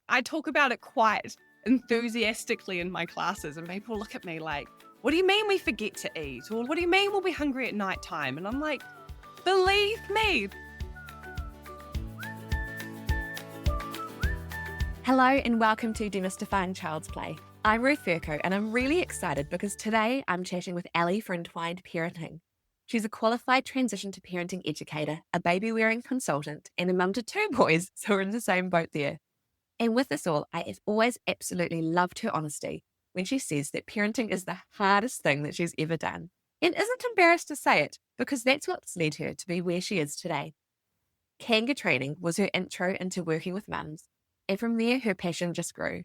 I talk about it quite enthusiastically in my classes, and people look at me like, what do you mean we forget to eat? Or what do you mean we'll be hungry at night time? And I'm like, believe me. Hello and welcome to Demystifying Child's Play. I'm Ruth Furco and I'm really excited because today I'm chatting with Ali for Entwined Parenting. She's a qualified transition to parenting educator, a baby wearing consultant, and a mum to two boys, so we're in the same boat there. And with this all, I have always absolutely loved her honesty when she says that parenting is the hardest thing that she's ever done. And isn't embarrassed to say it because that's what's led her to be where she is today. Kanga training was her intro into working with mums, and from there her passion just grew.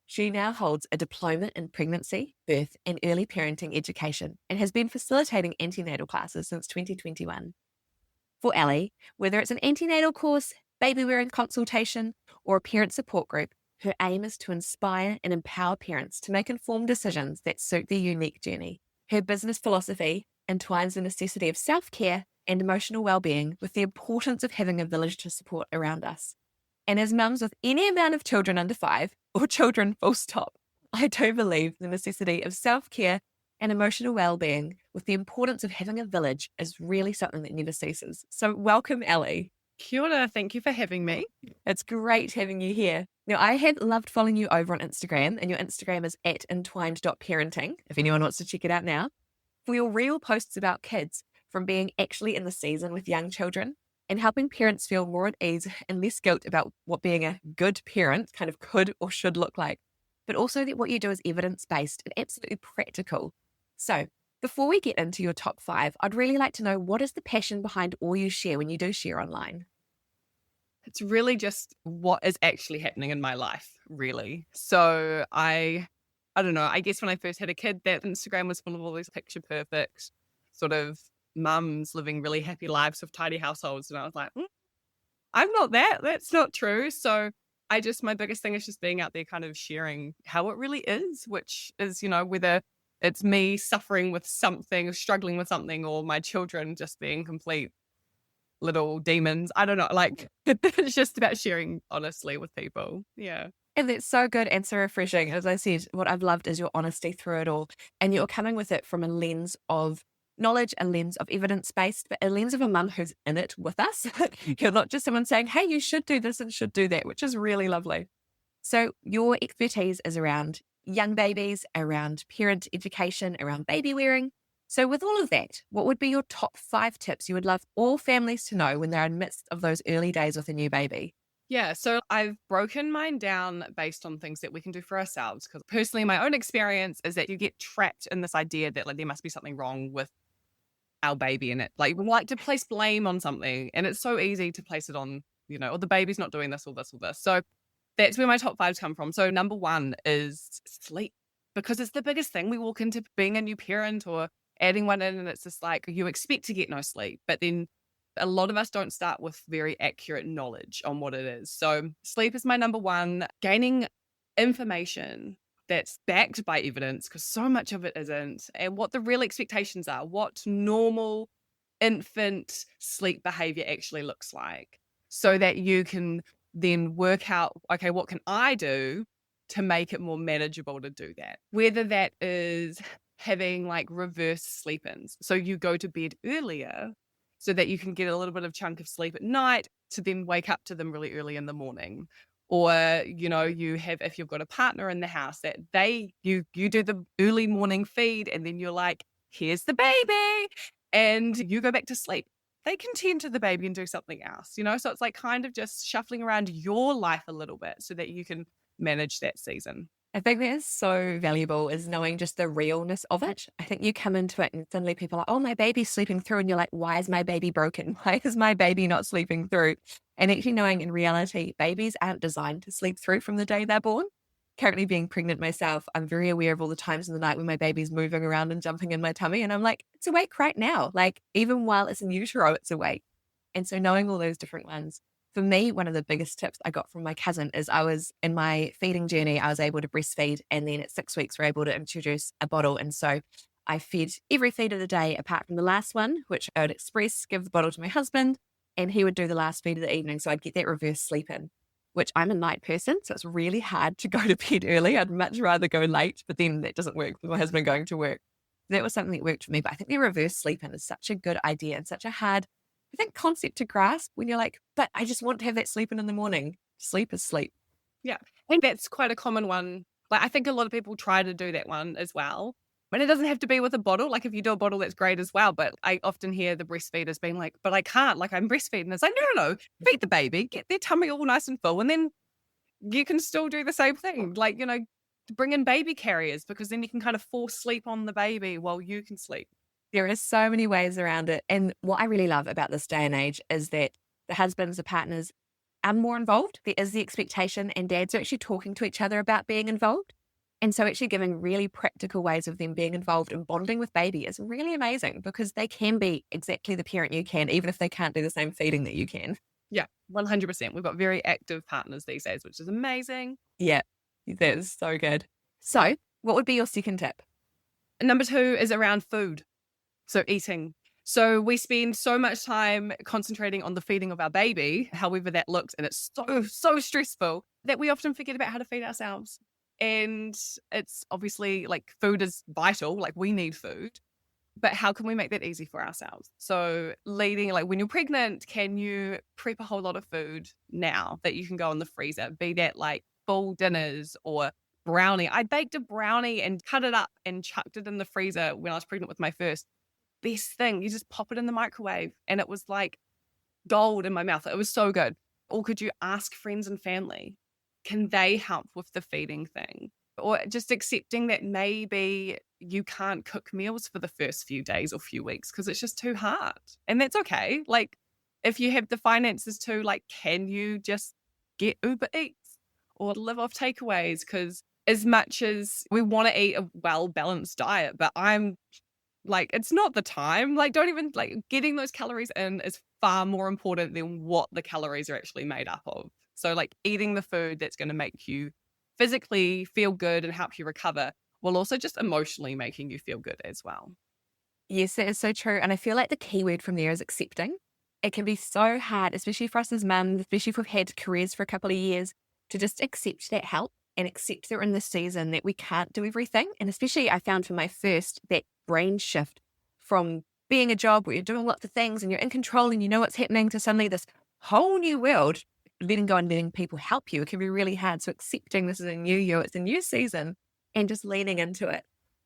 She now holds a diploma in pregnancy, birth, and early parenting education and has been facilitating antenatal classes since 2021. For Ali, whether it's an antenatal course, baby wearing consultation, or a parent support group, her aim is to inspire and empower parents to make informed decisions that suit their unique journey. Her business philosophy entwines the necessity of self-care and emotional well-being with the importance of having a village to support around us. And as mums with any amount of children under 5, or children full stop, I do believe the necessity of self-care and emotional well-being with the importance of having a village is really something that never ceases. So welcome, Ali. Kia ora, thank you for having me. It's great having you here. Now, I have loved following you over on Instagram, and your Instagram is @entwined.parenting, if anyone wants to check it out now, for your real posts about kids, from being actually in the season with young children and helping parents feel more at ease and less guilt about what being a good parent kind of could or should look like, but also that what you do is evidence-based and absolutely practical. So before we get into your top 5, I'd really like to know, what is the passion behind all you share when you do share online? It's really just what is actually happening in my life, really. So I don't know, I guess when I first had a kid, that Instagram was full of all these picture perfect sort of mums living really happy lives with tidy households. And I was like, I'm not that. That's not true. So my biggest thing is just being out there kind of sharing how it really is, which is, whether it's me suffering with something, struggling with something, or my children just being complete little demons. I don't know. Like, it's just about sharing honestly with people. Yeah. And that's so good and so refreshing. As I said, what I've loved is your honesty through it all. And you're coming with it from a lens of knowledge, a lens of evidence-based, but a lens of a mum who's in it with us. You're not just someone saying, hey, you should do this and should do that, which is really lovely. So your expertise is around young babies, around parent education, around baby wearing. So with all of that, what would be your top 5 tips you would love all families to know when they're in the midst of those early days with a new baby? Yeah, so I've broken mine down based on things that we can do for ourselves. Because personally, my own experience is that you get trapped in this idea that like there must be something wrong with our baby in it. Like, we like to place blame on something, and it's so easy to place it on, or the baby's not doing this or this or this. So that's where my top 5s come from. So number 1 is sleep, because it's the biggest thing. We walk into being a new parent or adding one in, and it's just like you expect to get no sleep, but then a lot of us don't start with very accurate knowledge on what it is. So sleep is my number 1. Gaining information that's backed by evidence, because so much of it isn't, and what the real expectations are, what normal infant sleep behavior actually looks like, so that you can then work out, okay, what can I do to make it more manageable to do that? Whether that is having like reverse sleep-ins. So you go to bed earlier so that you can get a little bit of chunk of sleep at night to then wake up to them really early in the morning. Or, you have, if you've got a partner in the house, that you do the early morning feed, and then you're like, here's the baby, and you go back to sleep. They can tend to the baby and do something else, So it's like kind of just shuffling around your life a little bit so that you can manage that season. I think that is so valuable, is knowing just the realness of it. I think you come into it and suddenly people are like, oh, my baby's sleeping through. And you're like, why is my baby broken? Why is my baby not sleeping through? And actually knowing in reality, babies aren't designed to sleep through from the day they're born. Currently being pregnant myself, I'm very aware of all the times in the night when my baby's moving around and jumping in my tummy. And I'm like, it's awake right now. Like, even while it's in utero, it's awake. And so knowing all those different ones. For me, one of the biggest tips I got from my cousin is, I was in my feeding journey, I was able to breastfeed, and then at 6 weeks, we're able to introduce a bottle. And so I fed every feed of the day apart from the last one, which I would give the bottle to my husband, and he would do the last feed of the evening. So I'd get that reverse sleep in. which I'm a night person. So it's really hard to go to bed early. I'd much rather go late, but then that doesn't work with my husband going to work. That was something that worked for me. But I think the reverse sleep-in is such a good idea and such a hard, I think, concept to grasp when you're like, but I just want to have that sleep-in the morning. Sleep is sleep. Yeah. I think that's quite a common one. Like, I think a lot of people try to do that one as well. And it doesn't have to be with a bottle. Like, if you do a bottle, that's great as well. But I often hear the breastfeeders being like, but I can't. Like, I'm breastfeeding. It's like, no. Feed the baby, get their tummy all nice and full. And then you can still do the same thing. Like, bring in baby carriers, because then you can kind of force sleep on the baby while you can sleep. There are so many ways around it. And what I really love about this day and age is that the husbands, the partners are more involved. There is the expectation, and dads are actually talking to each other about being involved. And so actually giving really practical ways of them being involved and bonding with baby is really amazing, because they can be exactly the parent you can, even if they can't do the same feeding that you can. Yeah, 100%. We've got very active partners these days, which is amazing. Yeah, that is so good. So what would be your second tip? Number 2 is around food. So eating. So we spend so much time concentrating on the feeding of our baby, however that looks, and it's so stressful, that we often forget about how to feed ourselves. And it's obviously like food is vital, like we need food, but how can we make that easy for ourselves? So leading, like when you're pregnant, can you prep a whole lot of food now that you can go in the freezer, be that like full dinners or brownie. I baked a brownie and cut it up and chucked it in the freezer when I was pregnant with my first. Best thing, you just pop it in the microwave and it was like gold in my mouth. It was so good. Or could you ask friends and family? Can they help with the feeding thing? Or just accepting that maybe you can't cook meals for the first few days or few weeks because it's just too hard. And that's okay. Like if you have the finances to, like, can you just get Uber Eats or live off takeaways? Because as much as we want to eat a well-balanced diet, but I'm like, it's not the time. Like, don't even, like, getting those calories in is far more important than what the calories are actually made up of. So, like, eating the food that's going to make you physically feel good and help you recover, while also just emotionally making you feel good as well. Yes, that is so true. And I feel like the key word from there is accepting. It can be so hard, especially for us as mums, especially if we've had careers for a couple of years, to just accept that help and accept that we're in this season that we can't do everything. And especially I found for my first, that brain shift from being a job where you're doing lots of things and you're in control and you know what's happening, to suddenly this whole new world, letting go and letting people help you. It can be really hard. So accepting this is a new year, it's a new season, and just leaning into it.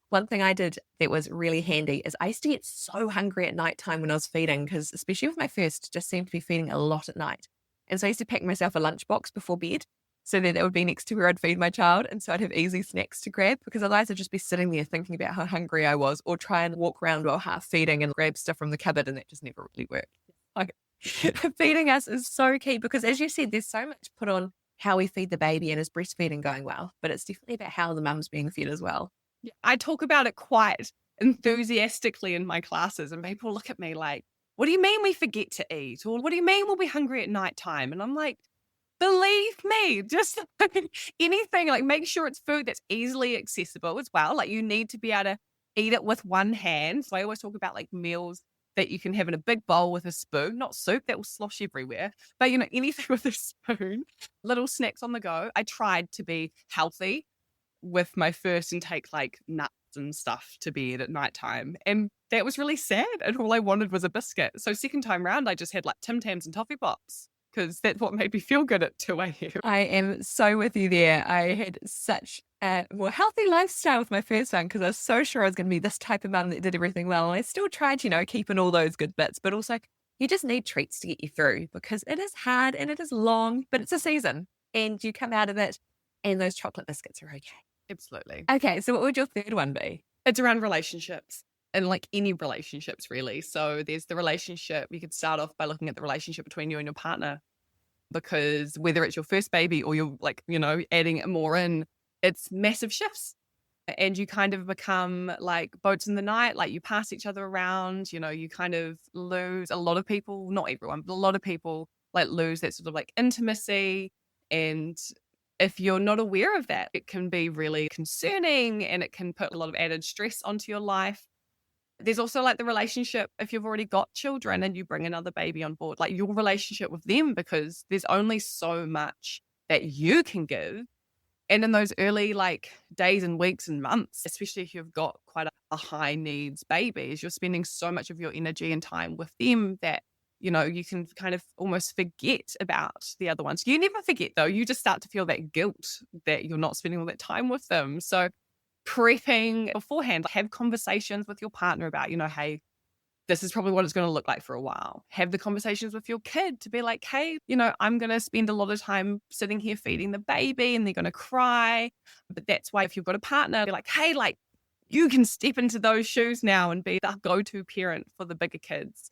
One thing I did that was really handy is I used to get so hungry at nighttime when I was feeding, because especially with my first, just seemed to be feeding a lot at night. And so I used to pack myself a lunchbox before bed so that it would be next to where I'd feed my child. And so I'd have easy snacks to grab, because otherwise I'd just be sitting there thinking about how hungry I was, or try and walk around while half feeding and grab stuff from the cupboard. And that just never really worked. Like, feeding us is so key, because as you said, there's so much put on how we feed the baby, and is breastfeeding going well, but it's definitely about how the mum's being fed as well. Yeah, I talk about it quite enthusiastically in my classes, and people look at me like, what do you mean we forget to eat? Or what do you mean we'll be hungry at nighttime? And I'm like, believe me, just anything, like make sure it's food that's easily accessible as well. Like you need to be able to eat it with one hand. So I always talk about like meals that you can have in a big bowl with a spoon, not soup that will slosh everywhere, but anything with a spoon, little snacks on the go. I tried to be healthy with my first and take like nuts and stuff to bed at nighttime. And that was really sad. And all I wanted was a biscuit. So second time round, I just had like Tim Tams and toffee pops, because that's what made me feel good at 2 a.m. I am so with you there. I had such a more healthy lifestyle with my first one, because I was so sure I was going to be this type of mum that did everything well. And I still tried, keeping all those good bits, but also you just need treats to get you through, because it is hard and it is long, but it's a season and you come out of it, and those chocolate biscuits are okay. Absolutely. Okay, so what would your third one be? It's around relationships, and like any relationships really. So there's the relationship. You could start off by looking at the relationship between you and your partner, because whether it's your first baby or you're like, adding more in, it's massive shifts. And you kind of become like boats in the night, like you pass each other around, you kind of lose, a lot of people, not everyone, but a lot of people like lose that sort of like intimacy. And if you're not aware of that, it can be really concerning, and it can put a lot of added stress onto your life. There's also like the relationship, if you've already got children and you bring another baby on board, like your relationship with them, because there's only so much that you can give. And in those early like days and weeks and months, especially if you've got quite a high needs babies, you're spending so much of your energy and time with them that, you can kind of almost forget about the other ones. You never forget though. You just start to feel that guilt that you're not spending all that time with them. So prepping beforehand, have conversations with your partner about, hey, this is probably what it's going to look like for a while. Have the conversations with your kid to be like, hey, I'm going to spend a lot of time sitting here feeding the baby and they're going to cry. But that's why if you've got a partner, be like, hey, like you can step into those shoes now and be the go-to parent for the bigger kids.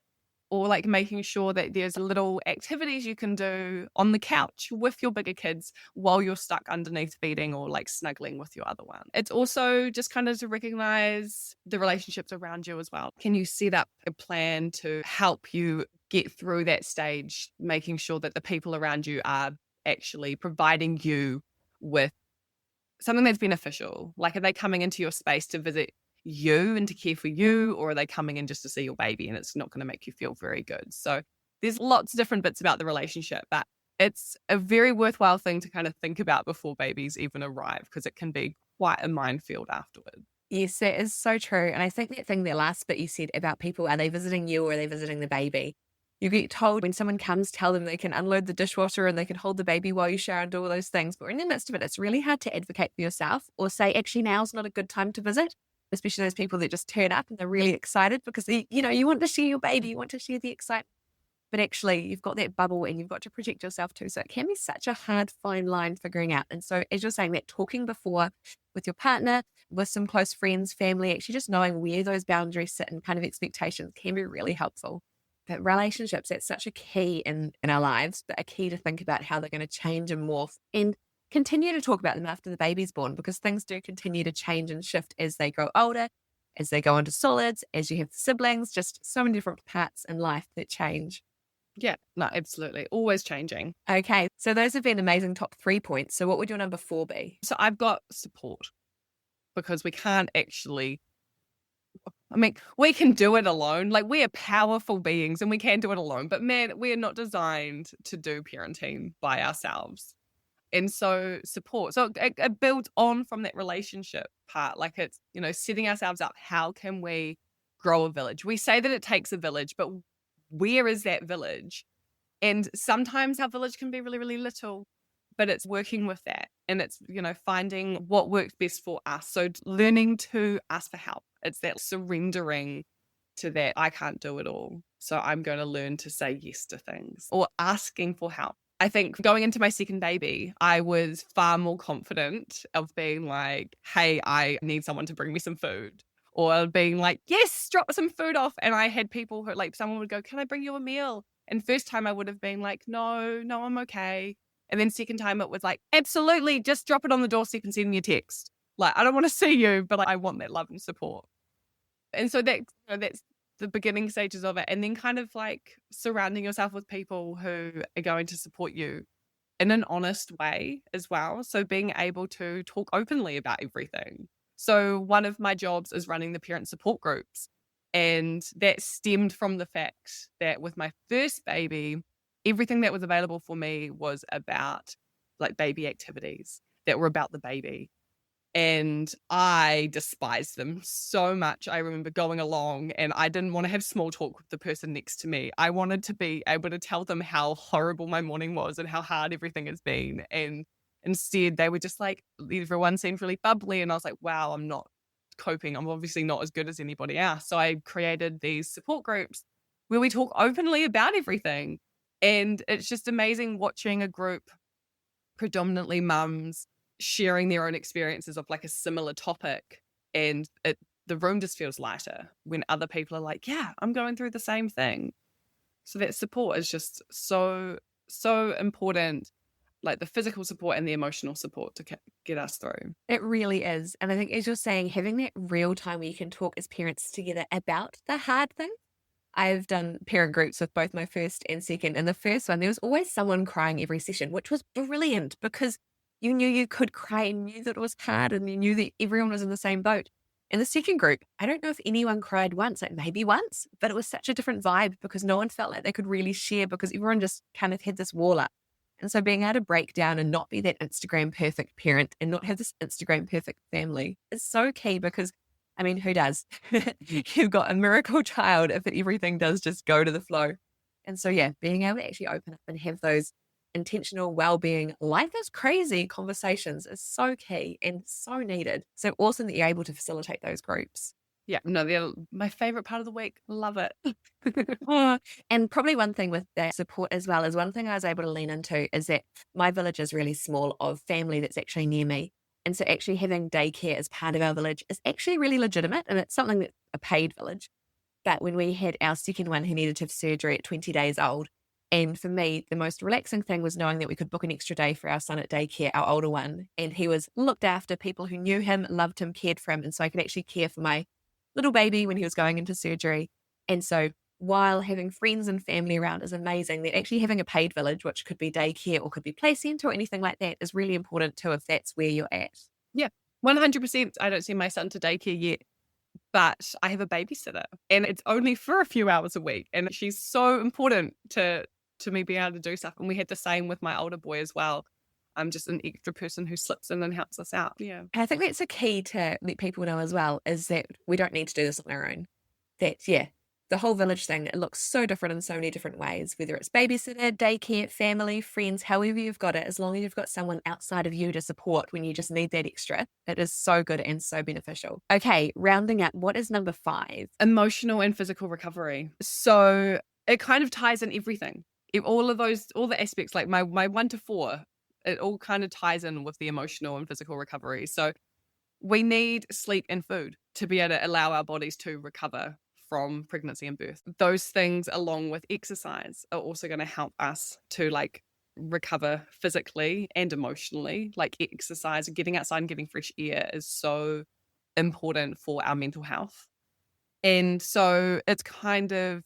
Or like making sure that there's little activities you can do on the couch with your bigger kids while you're stuck underneath feeding or like snuggling with your other one. It's also just kind of to recognize the relationships around you as well. Can you set up a plan to help you get through that stage, making sure that the people around you are actually providing you with something that's beneficial? Like, are they coming into your space to visit you and to care for you, or are they coming in just to see your baby and it's not going to make you feel very good? So there's lots of different bits about the relationship, but it's a very worthwhile thing to kind of think about before babies even arrive, because it can be quite a minefield afterwards. Yes, that is so true. And I think that last bit you said about people, are they visiting you or are they visiting the baby? You get told when someone comes, tell them they can unload the dishwasher and they can hold the baby while you shower and do all those things. But in the midst of it, it's really hard to advocate for yourself or say, actually, now's not a good time to visit, especially those people that just turn up and they're really excited because, you want to share your baby, you want to share the excitement. But actually, you've got that bubble and you've got to protect yourself too. So it can be such a hard, fine line figuring out. And so as you're saying that, talking before with your partner, with some close friends, family, actually just knowing where those boundaries sit and kind of expectations can be really helpful. But relationships, that's such a key in our lives, but a key to think about how they're going to change and morph and continue to talk about them after the baby's born, because things do continue to change and shift as they grow older, as they go into solids, as you have siblings, just so many different parts in life that change. Yeah, no, absolutely. Always changing. Okay, so those have been amazing top 3 points. So what would your number 4 be? So I've got support, because we can't actually, we can do it alone. Like, we are powerful beings and we can do it alone. But man, we are not designed to do parenting by ourselves. And so support. So it builds on from that relationship part. Like, it's, setting ourselves up. How can we grow a village? We say that it takes a village, but where is that village? And sometimes our village can be really, really little, but it's working with that. And it's, finding what works best for us. So learning to ask for help. It's that surrendering to that I can't do it all. So I'm going to learn to say yes to things, or asking for help. I think going into my second baby, I was far more confident of being like, hey, I need someone to bring me some food. Or being like, yes, drop some food off. And I had people who, like, someone would go, can I bring you a meal? And first time I would have been like, no, I'm okay. And then second time it was like, absolutely, just drop it on the doorstep and send me a text. Like, I don't want to see you, but like, I want that love and support. And so that's the beginning stages of it. And then kind of like surrounding yourself with people who are going to support you in an honest way as well. So being able to talk openly about everything. So one of my jobs is running the parent support groups. And that stemmed from the fact that with my first baby, everything that was available for me was about like baby activities that were about the baby. And I despised them so much. I remember going along and I didn't want to have small talk with the person next to me. I wanted to be able to tell them how horrible my morning was and how hard everything has been. And instead, they were just like, everyone seemed really bubbly. And I was like, wow, I'm not coping. I'm obviously not as good as anybody else. So I created these support groups where we talk openly about everything. And it's just amazing watching a group, predominantly mums, sharing their own experiences of like a similar topic, and the room just feels lighter when other people are like, yeah, I'm going through the same thing. So that support is just so important, like the physical support and the emotional support to get us through. It really is. And I think, as you're saying, having that real time where you can talk as parents together about the hard thing. I've done parent groups with both my first and second. And the first one, there was always someone crying every session, which was brilliant because you knew you could cry and knew that it was hard and you knew that everyone was in the same boat. In the second group, I don't know if anyone cried once, like maybe once, but it was such a different vibe because no one felt like they could really share because everyone just kind of had this wall up. And so being able to break down and not be that Instagram perfect parent and not have this Instagram perfect family is so key because, I mean, who does? You've got a miracle child if everything does just go to the flow. And so, yeah, being able to actually open up and have those intentional well-being, life is crazy conversations is so key and so needed. So awesome that you're able to facilitate those groups. Yeah, no, they're my favorite part of the week. Love it. Oh, and probably one thing with that support as well is one thing I was able to lean into is that my village is really small of family that's actually near me. And so actually having daycare as part of our village is actually really legitimate. And it's something that's a paid village. But when we had our second one who needed to have surgery at 20 days old, and for me, the most relaxing thing was knowing that we could book an extra day for our son at daycare, our older one. And he was looked after, people who knew him, loved him, cared for him. And so I could actually care for my little baby when he was going into surgery. And so while having friends and family around is amazing, that actually having a paid village, which could be daycare or could be play centre or anything like that, is really important too if that's where you're at. Yeah, 100%. I don't send my son to daycare yet, but I have a babysitter and it's only for a few hours a week. And she's so important to me being able to do stuff. And we had the same with my older boy as well. I'm just an extra person who slips in and helps us out. Yeah. And I think that's a key to let people know as well, is that we don't need to do this on our own. That, yeah, the whole village thing, it looks so different in so many different ways, whether it's babysitter, daycare, family, friends, however you've got it, as long as you've got someone outside of you to support when you just need that extra, it is so good and so beneficial. Okay, rounding up, what is number 5? Emotional and physical recovery. So it kind of ties in everything. All the aspects, like my 1 to 4, it all kind of ties in with the emotional and physical recovery. So we need sleep and food to be able to allow our bodies to recover from pregnancy and birth. Those things, along with exercise, are also going to help us to recover physically and emotionally. Like exercise, getting outside and getting fresh air is so important for our mental health. And so it's kind of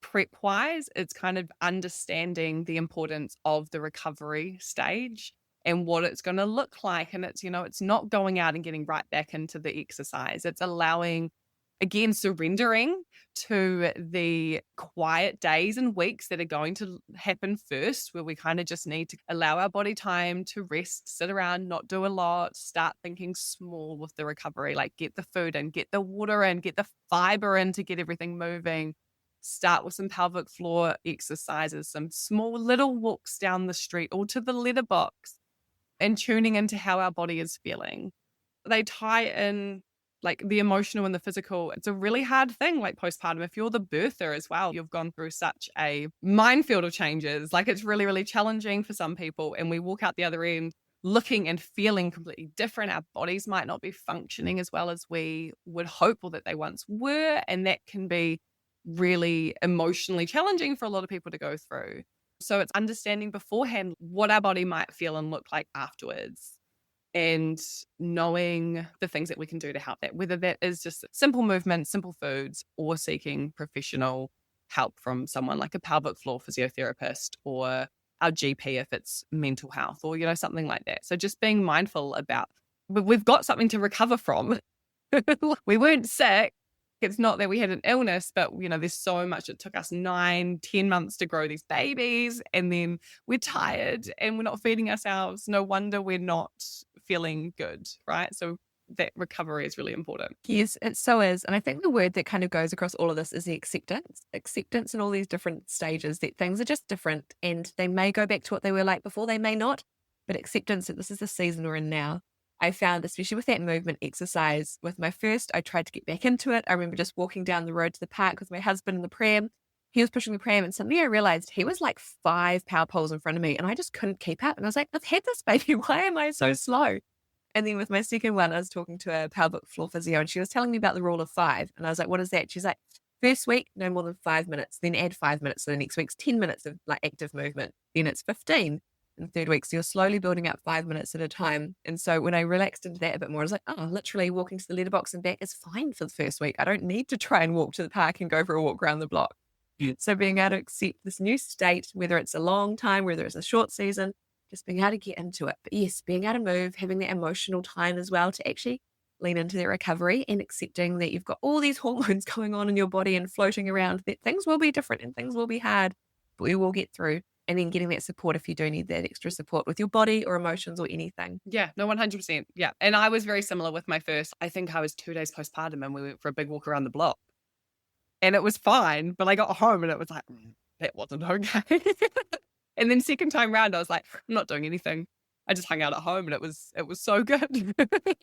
prep wise, it's kind of understanding the importance of the recovery stage and what it's going to look like. And it's not going out and getting right back into the exercise. It's allowing, again, surrendering to the quiet days and weeks that are going to happen first, where we kind of just need to allow our body time to rest, sit around, not do a lot, start thinking small with the recovery, like get the food in, get the water in, get the fiber in to get everything moving. Start with some pelvic floor exercises, some small little walks down the street or to the letterbox, and tuning into how our body is feeling. They tie in like the emotional and the physical. It's a really hard thing, like postpartum. If you're the birther as well, you've gone through such a minefield of changes. Like it's really, really challenging for some people. And we walk out the other end looking and feeling completely different. Our bodies might not be functioning as well as we would hope or that they once were. And that can be really emotionally challenging for a lot of people to go through. So it's understanding beforehand what our body might feel and look like afterwards, and knowing the things that we can do to help that, whether that is just simple movement, simple foods, or seeking professional help from someone like a pelvic floor physiotherapist or our GP if it's mental health or, something like that. So just being mindful about, we've got something to recover from. We weren't sick. It's not that we had an illness, but, there's so much. It took us 9-10 months to grow these babies, and then we're tired and we're not feeding ourselves. No wonder we're not feeling good, right? So that recovery is really important. Yes, it so is. And I think the word that kind of goes across all of this is the acceptance. Acceptance in all these different stages, that things are just different and they may go back to what they were like before, they may not, but acceptance that this is the season we're in now. I found, especially with that movement exercise, with my first, I tried to get back into it. I remember just walking down the road to the park with my husband in the pram. He was pushing the pram, and suddenly I realized he was like 5 power poles in front of me, and I just couldn't keep up. And I was like, I've had this baby. Why am I so slow? And then with my second one, I was talking to a pelvic floor physio, and she was telling me about the rule of 5. And I was like, what is that? She's like, first week, no more than 5 minutes. Then add 5 minutes. So the next week's 10 minutes of like active movement. Then it's 15. In the third week. So you're slowly building up 5 minutes at a time. And so when I relaxed into that a bit more, I was like, oh, literally walking to the letterbox and back is fine for the first week. I don't need to try and walk to the park and go for a walk around the block. So being able to accept this new state, whether it's a long time, whether it's a short season, just being able to get into it. But yes, being able to move, having that emotional time as well to actually lean into their recovery and accepting that you've got all these hormones going on in your body and floating around, that things will be different and things will be hard, but we will get through. and then getting that support if you do need that extra support with your body or emotions or anything. Yeah, no, 100%. Yeah. And I was very similar with my first. I think I was 2 days postpartum and we went for a big walk around the block. And it was fine, but I got home and it was like, that wasn't okay. And then second time round, I was like, I'm not doing anything. I just hung out at home and it was so good.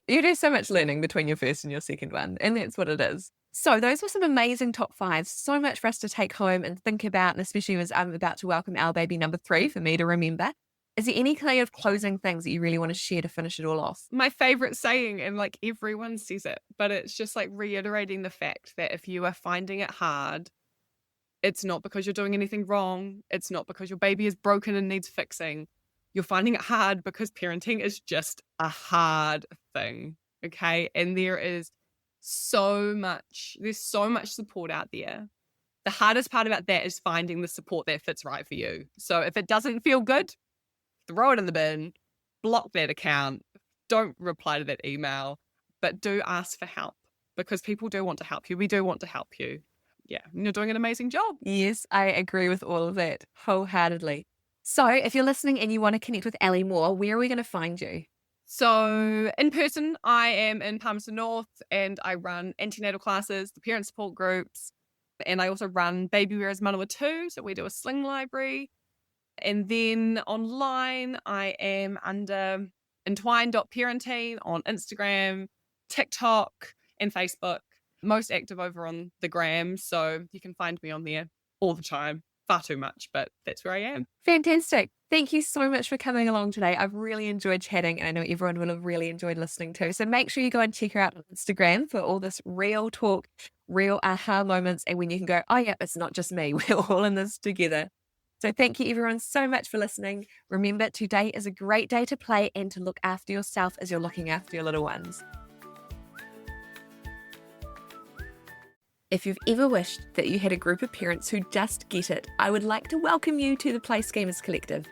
You do so much learning between your first and your second one, and that's what it is. So those were some amazing top fives. So much for us to take home and think about, and especially as I'm about to welcome our baby number 3 for me to remember. Is there any kind of closing things that you really want to share to finish it all off? My favorite saying, and like everyone says it, but it's just like reiterating the fact that if you are finding it hard, it's not because you're doing anything wrong. It's not because your baby is broken and needs fixing. You're finding it hard because parenting is just a hard thing. Okay. And there's so much support out there. The hardest part about that is finding the support that fits right for you. So if it doesn't feel good, throw it in the bin, block that account, don't reply to that email, but do ask for help because people do want to help you. We do want to help you. Yeah, you're doing an amazing job. Yes, I agree with all of that wholeheartedly. So if you're listening and you want to connect with Ellie more, where are we going to find you? So in person, I am in Palmerston North and I run antenatal classes, the parent support groups, and I also run Baby Wearers Manawa too. So we do a sling library. And then online, I am under entwine.parenting on Instagram, TikTok, and Facebook. Most active over on the gram. So you can find me on there all the time. Far too much, but that's where I am. Fantastic. Thank you so much for coming along today. I've really enjoyed chatting and I know everyone will have really enjoyed listening too. So make sure you go and check her out on Instagram for all this real talk, real aha moments, and when you can go, oh yeah, it's not just me. We're all in this together. So thank you everyone so much for listening. Remember, today is a great day to play and to look after yourself as you're looking after your little ones. If you've ever wished that you had a group of parents who just get it, I would like to welcome you to the Play Schemas Collective.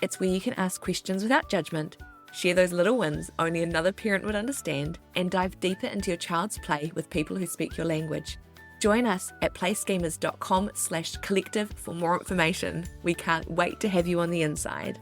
It's where you can ask questions without judgment, share those little wins only another parent would understand, and dive deeper into your child's play with people who speak your language. Join us at playschemas.com/collective for more information. We can't wait to have you on the inside.